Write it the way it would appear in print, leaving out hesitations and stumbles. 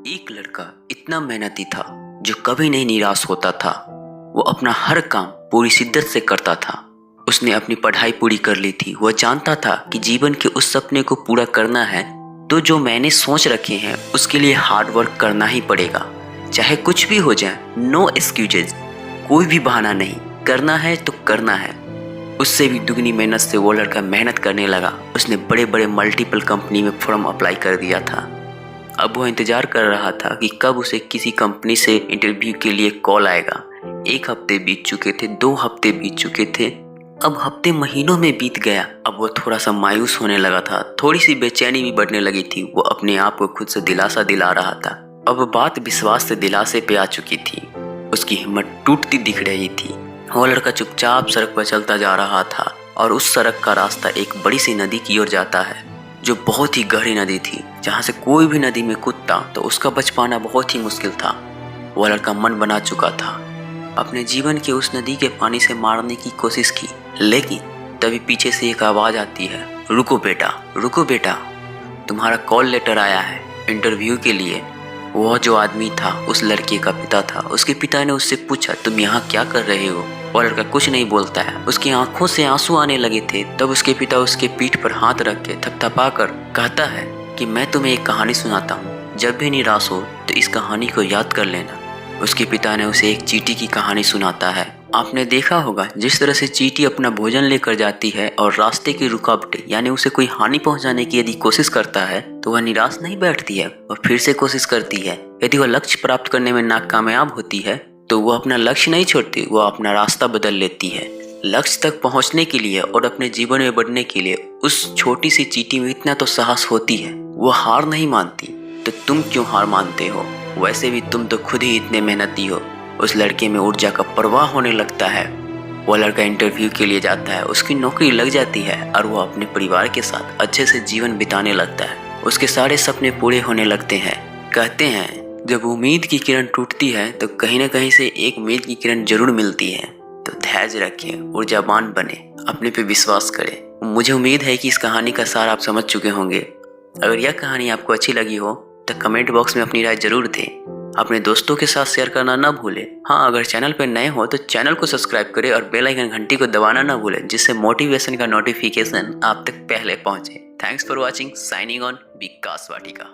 एक लड़का इतना मेहनती था जो कभी नहीं निराश होता था। वो अपना हर काम पूरी शिद्दत से करता था। उसने अपनी पढ़ाई पूरी कर ली थी। वह जानता था कि जीवन के उस सपने को पूरा करना है तो जो मैंने सोच रखे हैं उसके लिए हार्ड वर्क करना ही पड़ेगा, चाहे कुछ भी हो जाए। नो एक्सक्यूजेज, कोई भी बहाना नहीं, करना है तो करना है। उससे भी दुगनी मेहनत से वो लड़का मेहनत करने लगा। उसने बड़े बड़े मल्टीपल कंपनी में फॉर्म अप्लाई कर दिया था। अब वो इंतजार कर रहा था कि कब उसे किसी कंपनी से इंटरव्यू के लिए कॉल आएगा। 1 हफ्ते बीत चुके थे, 2 हफ्ते बीत चुके थे, अब हफ्ते महीनों में बीत गया। अब वो थोड़ा सा मायूस होने लगा था, थोड़ी सी बेचैनी भी बढ़ने लगी थी। वो अपने आप को खुद से दिलासा दिला रहा था। अब बात विश्वास से दिलासे पे आ चुकी थी। उसकी हिम्मत टूटती दिख रही थी। वो लड़का चुपचाप सड़क पर चलता जा रहा था और उस सड़क का रास्ता एक बड़ी सी नदी की ओर जाता है, जो बहुत ही गहरी नदी थी, जहाँ से कोई भी नदी में कूदता तो उसका बच पाना बहुत ही मुश्किल था। वह लड़का मन बना चुका था, अपने जीवन के उस नदी के पानी से मारने की कोशिश की, लेकिन तभी पीछे से एक आवाज आती है, रुको बेटा, रुको बेटा, तुम्हारा कॉल लेटर आया है इंटरव्यू के लिए। वह जो आदमी था उस लड़के का पिता था। उसके पिता ने उससे पूछा, तुम यहाँ क्या कर रहे हो? वह लड़का कुछ नहीं बोलता है। उसकी आंखों से आंसू आने लगे थे। तब उसके पिता उसके पीठ पर हाथ रख के थपथपा कर कहता है कि मैं तुम्हें एक कहानी सुनाता हूँ, जब भी निराश हो तो इस कहानी को याद कर लेना। उसके पिता ने उसे एक चींटी की कहानी सुनाता है। आपने देखा होगा जिस तरह से चींटी अपना भोजन लेकर जाती है और रास्ते की रुकावटें यानी उसे कोई हानि पहुंचाने की यदि कोशिश करता है तो वह निराश नहीं बैठती है और फिर से कोशिश करती है। यदि वह लक्ष्य प्राप्त करने में नाकामयाब होती है तो वह अपना लक्ष्य नहीं छोड़ती, वह अपना रास्ता बदल लेती है। लक्ष्य तक पहुंचने के लिए और अपने जीवन में बढ़ने के लिए उस छोटी सी चींटी में इतना तो साहस होती है, वह हार नहीं मानती। तो तुम क्यों हार मानते हो? वैसे भी तुम तो खुद ही इतने मेहनती हो। उस लड़के में ऊर्जा का प्रवाह होने लगता है। वह लड़का इंटरव्यू के लिए जाता है, उसकी नौकरी लग जाती है और वह अपने परिवार के साथ अच्छे से जीवन बिताने लगता है। उसके सारे सपने पूरे होने लगते हैं। कहते हैं जब उम्मीद की किरण टूटती है तो कहीं न कहीं से एक उम्मीद की किरण जरूर मिलती है। तो धैर्य रखें, ऊर्जावान बने, अपने पे विश्वास करें। मुझे उम्मीद है कि इस कहानी का सार आप समझ चुके होंगे। अगर यह कहानी आपको अच्छी लगी हो तो कमेंट बॉक्स में अपनी राय जरूर दें। अपने दोस्तों के साथ शेयर करना ना भूलें। हाँ, अगर चैनल पर नए हो तो चैनल को सब्सक्राइब करें और बेल आइकन घंटी को दबाना ना भूलें, जिससे मोटिवेशन का नोटिफिकेशन आप तक पहले पहुंचे। Thanks for watching. Signing on, Vikas Vatika.